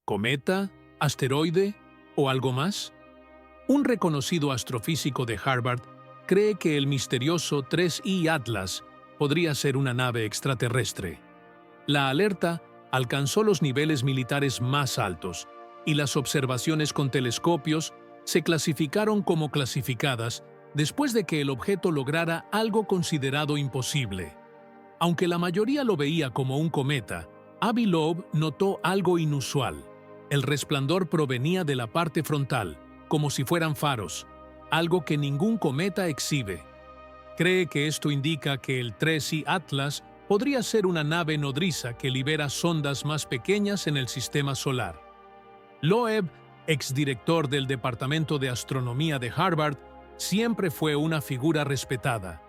¿Cometa? ¿Asteroide? ¿O algo más? Un reconocido astrofísico de Harvard cree que el misterioso 3I Atlas podría ser una nave extraterrestre. La alerta alcanzó los niveles militares más altos y las observaciones con telescopios se clasificaron como clasificadas después de que el objeto lograra algo considerado imposible. Aunque la mayoría lo veía como un cometa, Avi Loeb notó algo inusual. El resplandor provenía de la parte frontal, como si fueran faros, algo que ningún cometa exhibe. Cree que esto indica que el 3I Atlas podría ser una nave nodriza que libera sondas más pequeñas en el sistema solar. Loeb, exdirector del Departamento de Astronomía de Harvard, siempre fue una figura respetada.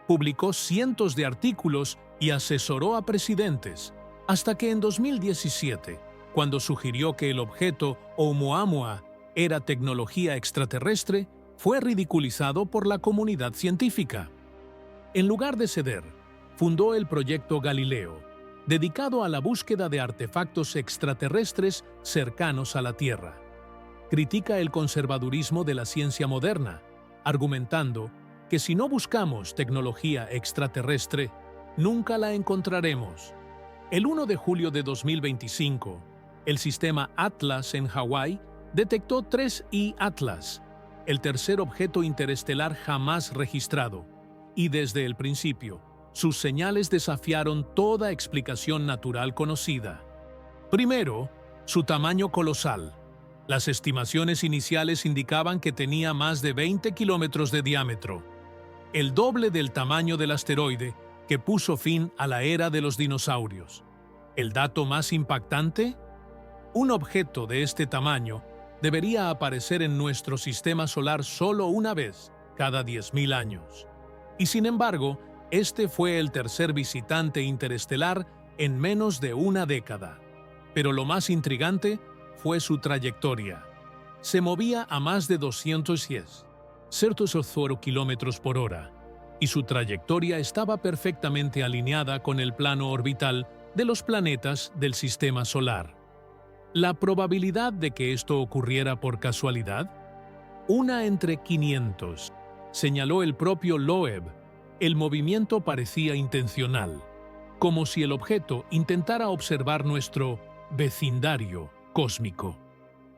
Publicó cientos de artículos y asesoró a presidentes, hasta que en 2017, cuando sugirió que el objeto Oumuamua era tecnología extraterrestre, fue ridiculizado por la comunidad científica. En lugar de ceder, fundó el Proyecto Galileo, dedicado a la búsqueda de artefactos extraterrestres cercanos a la Tierra. Critica el conservadurismo de la ciencia moderna, argumentando que si no buscamos tecnología extraterrestre, nunca la encontraremos. El 1 de julio de 2025, el sistema Atlas en Hawái detectó 3I Atlas, el tercer objeto interestelar jamás registrado, y desde el principio, sus señales desafiaron toda explicación natural conocida. Primero, su tamaño colosal. Las estimaciones iniciales indicaban que tenía más de 20 kilómetros de diámetro, el doble del tamaño del asteroide que puso fin a la era de los dinosaurios. ¿El dato más impactante? Un objeto de este tamaño debería aparecer en nuestro sistema solar solo una vez cada 10.000 años. Y sin embargo, este fue el tercer visitante interestelar en menos de una década. Pero lo más intrigante fue su trayectoria. Se movía a más de 210 kilómetros por hora, y su trayectoria estaba perfectamente alineada con el plano orbital de los planetas del sistema solar. ¿La probabilidad de que esto ocurriera por casualidad? 1 entre 500, señaló el propio Loeb. El movimiento parecía intencional, como si el objeto intentara observar nuestro vecindario cósmico.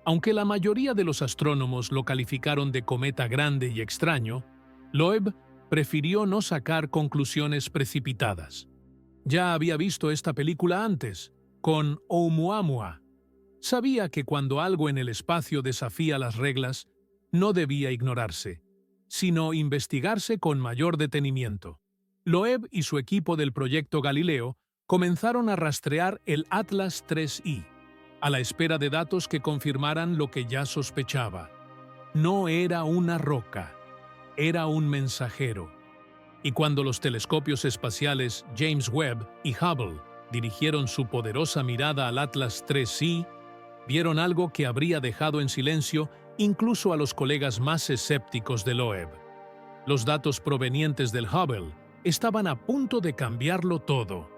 Aunque la mayoría de los astrónomos lo calificaron de cometa grande y extraño, Loeb prefirió no sacar conclusiones precipitadas. Ya había visto esta película antes, con Oumuamua. Sabía que cuando algo en el espacio desafía las reglas, no debía ignorarse, sino investigarse con mayor detenimiento. Loeb y su equipo del Proyecto Galileo comenzaron a rastrear el Atlas 3I, a la espera de datos que confirmaran lo que ya sospechaba. No era una roca, era un mensajero. Y cuando los telescopios espaciales James Webb y Hubble dirigieron su poderosa mirada al Atlas 3I, vieron algo que habría dejado en silencio incluso a los colegas más escépticos de Loeb. Los datos provenientes del Hubble estaban a punto de cambiarlo todo.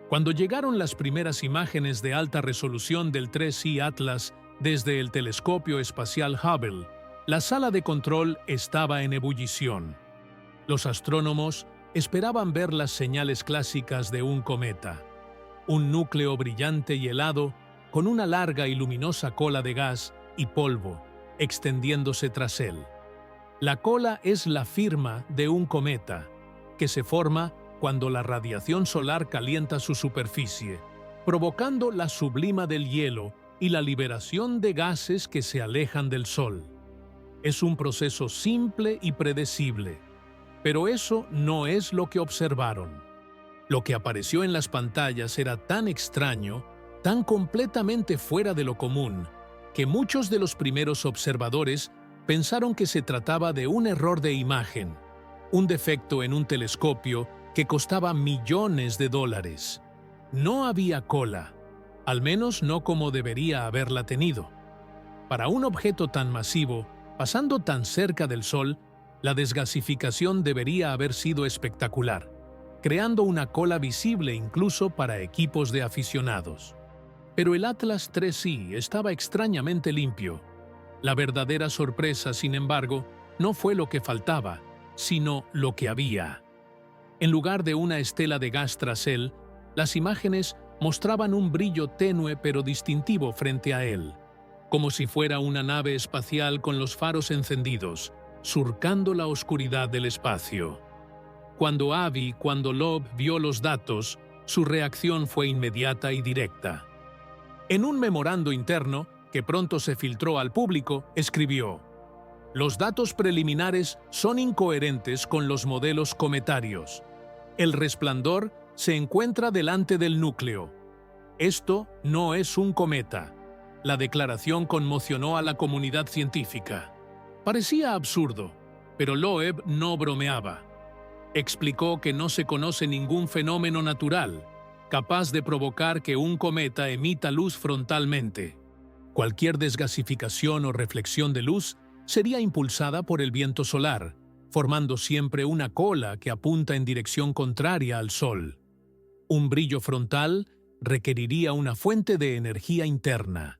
Cuando llegaron las primeras imágenes de alta resolución del 3I Atlas desde el telescopio espacial Hubble, la sala de control estaba en ebullición. Los astrónomos esperaban ver las señales clásicas de un cometa, un núcleo brillante y helado con una larga y luminosa cola de gas y polvo extendiéndose tras él. La cola es la firma de un cometa, que se forma cuando la radiación solar calienta su superficie, provocando la sublima del hielo y la liberación de gases que se alejan del Sol. Es un proceso simple y predecible, pero eso no es lo que observaron. Lo que apareció en las pantallas era tan extraño, tan completamente fuera de lo común, que muchos de los primeros observadores pensaron que se trataba de un error de imagen, un defecto en un telescopio que costaba millones de dólares. No había cola, al menos no como debería haberla tenido. Para un objeto tan masivo, pasando tan cerca del Sol, la desgasificación debería haber sido espectacular, creando una cola visible incluso para equipos de aficionados. Pero el Atlas 3i estaba extrañamente limpio. La verdadera sorpresa, sin embargo, no fue lo que faltaba, sino lo que había. En lugar de una estela de gas tras él, las imágenes mostraban un brillo tenue pero distintivo frente a él, como si fuera una nave espacial con los faros encendidos, surcando la oscuridad del espacio. Cuando Loeb vio los datos, su reacción fue inmediata y directa. En un memorando interno, que pronto se filtró al público, escribió: «Los datos preliminares son incoherentes con los modelos cometarios. El resplandor se encuentra delante del núcleo. Esto no es un cometa». La declaración conmocionó a la comunidad científica. Parecía absurdo, pero Loeb no bromeaba. Explicó que no se conoce ningún fenómeno natural capaz de provocar que un cometa emita luz frontalmente. Cualquier desgasificación o reflexión de luz sería impulsada por el viento solar, formando siempre una cola que apunta en dirección contraria al Sol. Un brillo frontal requeriría una fuente de energía interna.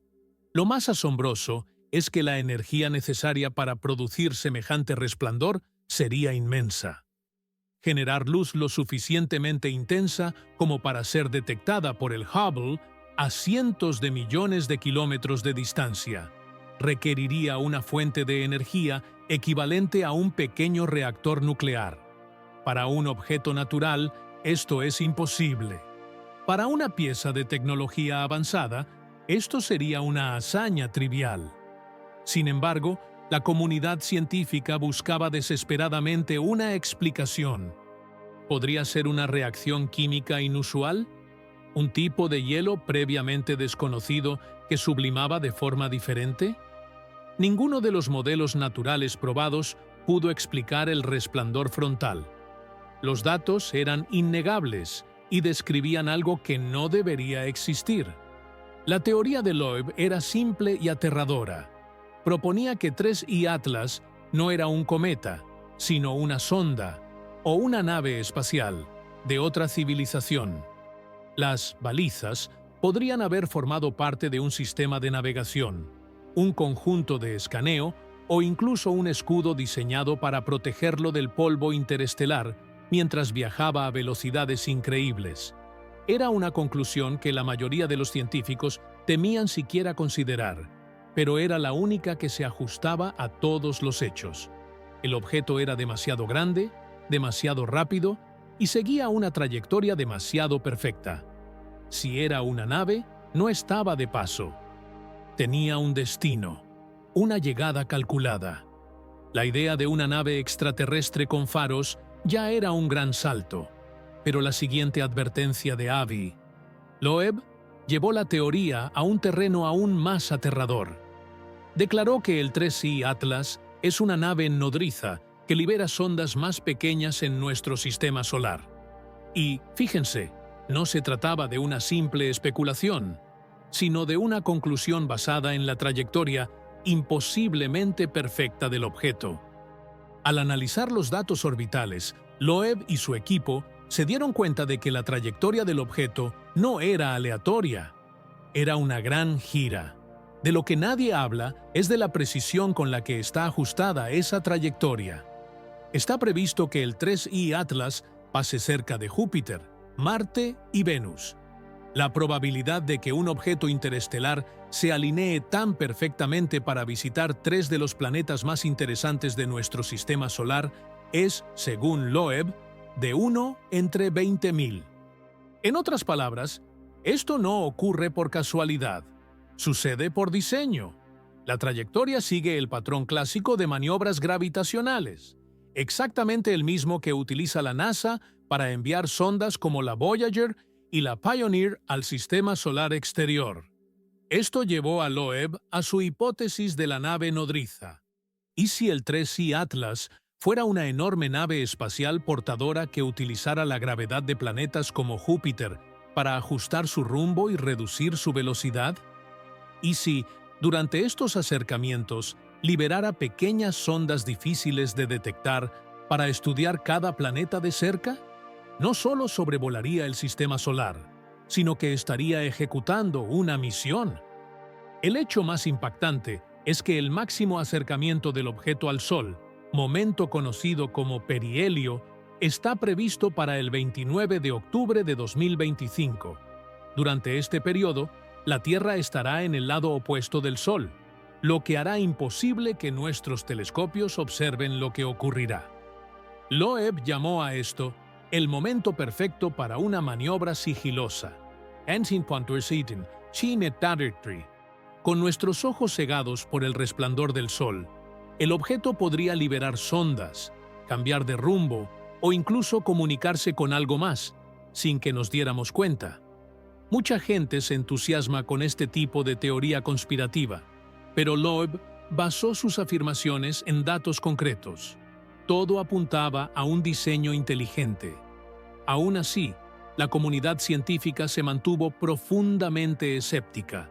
Lo más asombroso es que la energía necesaria para producir semejante resplandor sería inmensa. Generar luz lo suficientemente intensa como para ser detectada por el Hubble a cientos de millones de kilómetros de distancia requeriría una fuente de energía equivalente a un pequeño reactor nuclear. Para un objeto natural, esto es imposible. Para una pieza de tecnología avanzada, esto sería una hazaña trivial. Sin embargo, la comunidad científica buscaba desesperadamente una explicación. ¿Podría ser una reacción química inusual? ¿Un tipo de hielo previamente desconocido que sublimaba de forma diferente? Ninguno de los modelos naturales probados pudo explicar el resplandor frontal. Los datos eran innegables y describían algo que no debería existir. La teoría de Loeb era simple y aterradora. Proponía que 3i Atlas no era un cometa, sino una sonda o una nave espacial de otra civilización. Las balizas podrían haber formado parte de un sistema de navegación, un conjunto de escaneo o incluso un escudo diseñado para protegerlo del polvo interestelar mientras viajaba a velocidades increíbles. Era una conclusión que la mayoría de los científicos temían siquiera considerar, pero era la única que se ajustaba a todos los hechos. El objeto era demasiado grande, demasiado rápido y seguía una trayectoria demasiado perfecta. Si era una nave, no estaba de paso. Tenía un destino, una llegada calculada. La idea de una nave extraterrestre con faros ya era un gran salto, pero la siguiente advertencia de Avi, Loeb, llevó la teoría a un terreno aún más aterrador. Declaró que el 3i Atlas es una nave nodriza que libera sondas más pequeñas en nuestro sistema solar. Y, fíjense, no se trataba de una simple especulación, sino de una conclusión basada en la trayectoria imposiblemente perfecta del objeto. Al analizar los datos orbitales, Loeb y su equipo se dieron cuenta de que la trayectoria del objeto no era aleatoria, era una gran gira. De lo que nadie habla es de la precisión con la que está ajustada esa trayectoria. Está previsto que el 3i Atlas pase cerca de Júpiter, Marte y Venus. La probabilidad de que un objeto interestelar se alinee tan perfectamente para visitar 3 de los planetas más interesantes de nuestro sistema solar es, según Loeb, de 1 entre 20.000. En otras palabras, esto no ocurre por casualidad. Sucede por diseño. La trayectoria sigue el patrón clásico de maniobras gravitacionales, exactamente el mismo que utiliza la NASA para enviar sondas como la Voyager y la Pioneer al sistema solar exterior. Esto llevó a Loeb a su hipótesis de la nave nodriza. ¿Y si el 3i Atlas fuera una enorme nave espacial portadora que utilizara la gravedad de planetas como Júpiter para ajustar su rumbo y reducir su velocidad? ¿Y si, durante estos acercamientos, liberara pequeñas sondas difíciles de detectar para estudiar cada planeta de cerca? No solo sobrevolaría el sistema solar, sino que estaría ejecutando una misión. El hecho más impactante es que el máximo acercamiento del objeto al Sol, momento conocido como perihelio, está previsto para el 29 de octubre de 2025. Durante este periodo, la Tierra estará en el lado opuesto del Sol, lo que hará imposible que nuestros telescopios observen lo que ocurrirá. Loeb llamó a esto el momento perfecto para una maniobra sigilosa. Con nuestros ojos cegados por el resplandor del Sol, el objeto podría liberar sondas, cambiar de rumbo o incluso comunicarse con algo más, sin que nos diéramos cuenta. Mucha gente se entusiasma con este tipo de teoría conspirativa, pero Loeb basó sus afirmaciones en datos concretos. Todo apuntaba a un diseño inteligente. Aún así, la comunidad científica se mantuvo profundamente escéptica,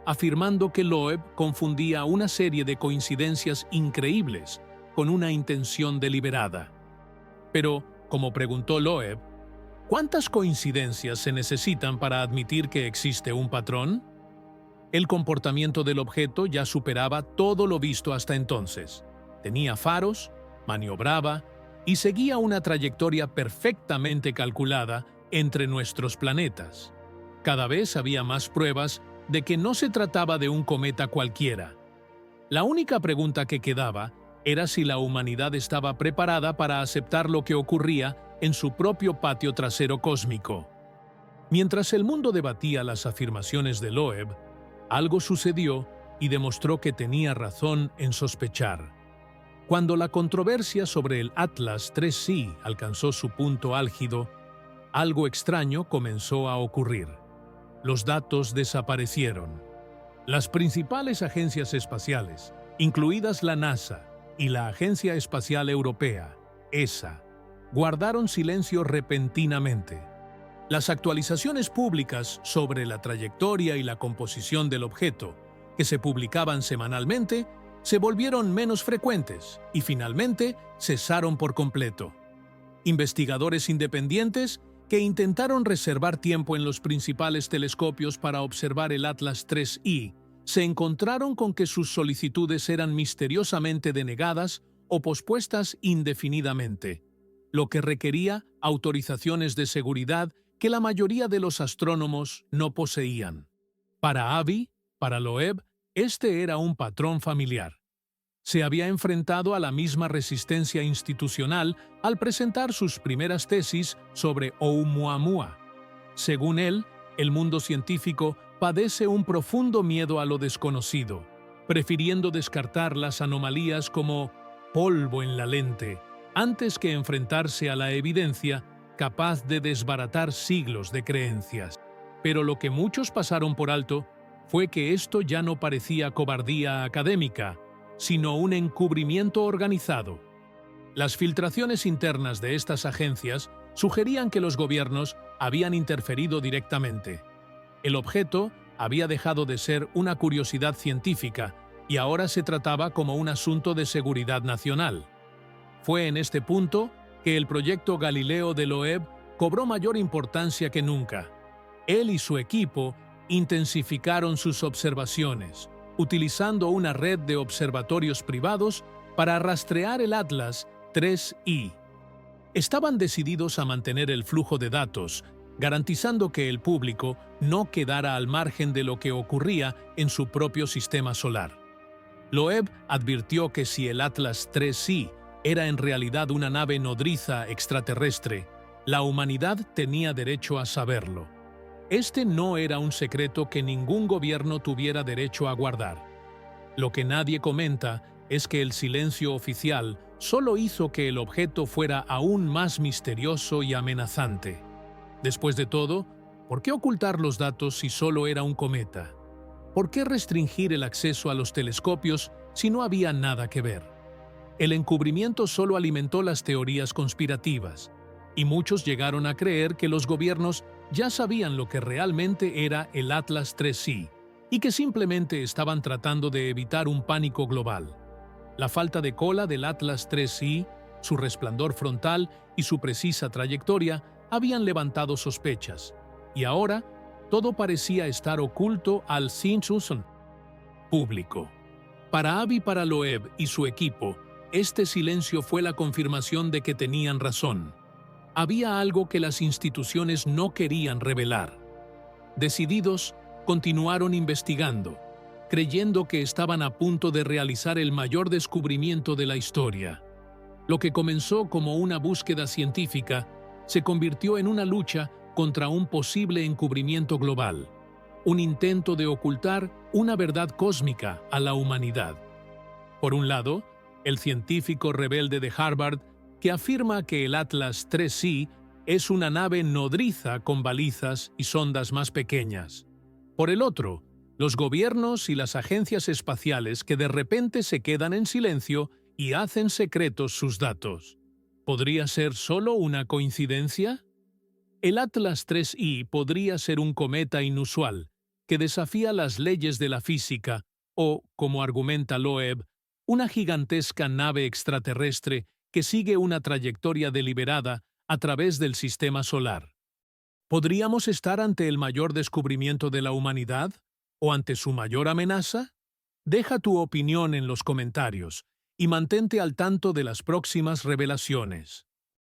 afirmando que Loeb confundía una serie de coincidencias increíbles con una intención deliberada. Pero, como preguntó Loeb, ¿cuántas coincidencias se necesitan para admitir que existe un patrón? El comportamiento del objeto ya superaba todo lo visto hasta entonces. Tenía faros, maniobraba y seguía una trayectoria perfectamente calculada entre nuestros planetas. Cada vez había más pruebas de que no se trataba de un cometa cualquiera. La única pregunta que quedaba era si la humanidad estaba preparada para aceptar lo que ocurría en su propio patio trasero cósmico. Mientras el mundo debatía las afirmaciones de Loeb, algo sucedió y demostró que tenía razón en sospechar. Cuando la controversia sobre el Atlas 3C alcanzó su punto álgido, algo extraño comenzó a ocurrir. Los datos desaparecieron. Las principales agencias espaciales, incluidas la NASA y la Agencia Espacial Europea, ESA, guardaron silencio repentinamente. Las actualizaciones públicas sobre la trayectoria y la composición del objeto, que se publicaban semanalmente, se volvieron menos frecuentes y finalmente cesaron por completo. Investigadores independientes que intentaron reservar tiempo en los principales telescopios para observar el Atlas 3I se encontraron con que sus solicitudes eran misteriosamente denegadas o pospuestas indefinidamente, lo que requería autorizaciones de seguridad que la mayoría de los astrónomos no poseían. Para Avi, para Loeb, este era un patrón familiar. Se había enfrentado a la misma resistencia institucional al presentar sus primeras tesis sobre Oumuamua. Según él, el mundo científico padece un profundo miedo a lo desconocido, prefiriendo descartar las anomalías como polvo en la lente, antes que enfrentarse a la evidencia capaz de desbaratar siglos de creencias. Pero lo que muchos pasaron por alto fue que esto ya no parecía cobardía académica, sino un encubrimiento organizado. Las filtraciones internas de estas agencias sugerían que los gobiernos habían interferido directamente. El objeto había dejado de ser una curiosidad científica y ahora se trataba como un asunto de seguridad nacional. Fue en este punto que el proyecto Galileo de Loeb cobró mayor importancia que nunca. Él y su equipo intensificaron sus observaciones, utilizando una red de observatorios privados para rastrear el Atlas 3I. Estaban decididos a mantener el flujo de datos, garantizando que el público no quedara al margen de lo que ocurría en su propio sistema solar. Loeb advirtió que si el Atlas 3I era en realidad una nave nodriza extraterrestre, la humanidad tenía derecho a saberlo. Este no era un secreto que ningún gobierno tuviera derecho a guardar. Lo que nadie comenta es que el silencio oficial solo hizo que el objeto fuera aún más misterioso y amenazante. Después de todo, ¿por qué ocultar los datos si solo era un cometa? ¿Por qué restringir el acceso a los telescopios si no había nada que ver? El encubrimiento solo alimentó las teorías conspirativas, y muchos llegaron a creer que los gobiernos ya sabían lo que realmente era el Atlas 3I y que simplemente estaban tratando de evitar un pánico global. La falta de cola del Atlas 3I, su resplandor frontal y su precisa trayectoria habían levantado sospechas, y ahora todo parecía estar oculto al Sinchuson público. Para Avi Paraloev y su equipo, este silencio fue la confirmación de que tenían razón. Había algo que las instituciones no querían revelar. Decididos, continuaron investigando, creyendo que estaban a punto de realizar el mayor descubrimiento de la historia. Lo que comenzó como una búsqueda científica se convirtió en una lucha contra un posible encubrimiento global, un intento de ocultar una verdad cósmica a la humanidad. Por un lado, el científico rebelde de Harvard que afirma que el Atlas 3C es una nave nodriza con balizas y sondas más pequeñas. Por el otro, los gobiernos y las agencias espaciales que de repente se quedan en silencio y hacen secretos sus datos. ¿Podría ser solo una coincidencia? El Atlas 3I podría ser un cometa inusual que desafía las leyes de la física o, como argumenta Loeb, una gigantesca nave extraterrestre que sigue una trayectoria deliberada a través del sistema solar. ¿Podríamos estar ante el mayor descubrimiento de la humanidad o ante su mayor amenaza? Deja tu opinión en los comentarios y mantente al tanto de las próximas revelaciones.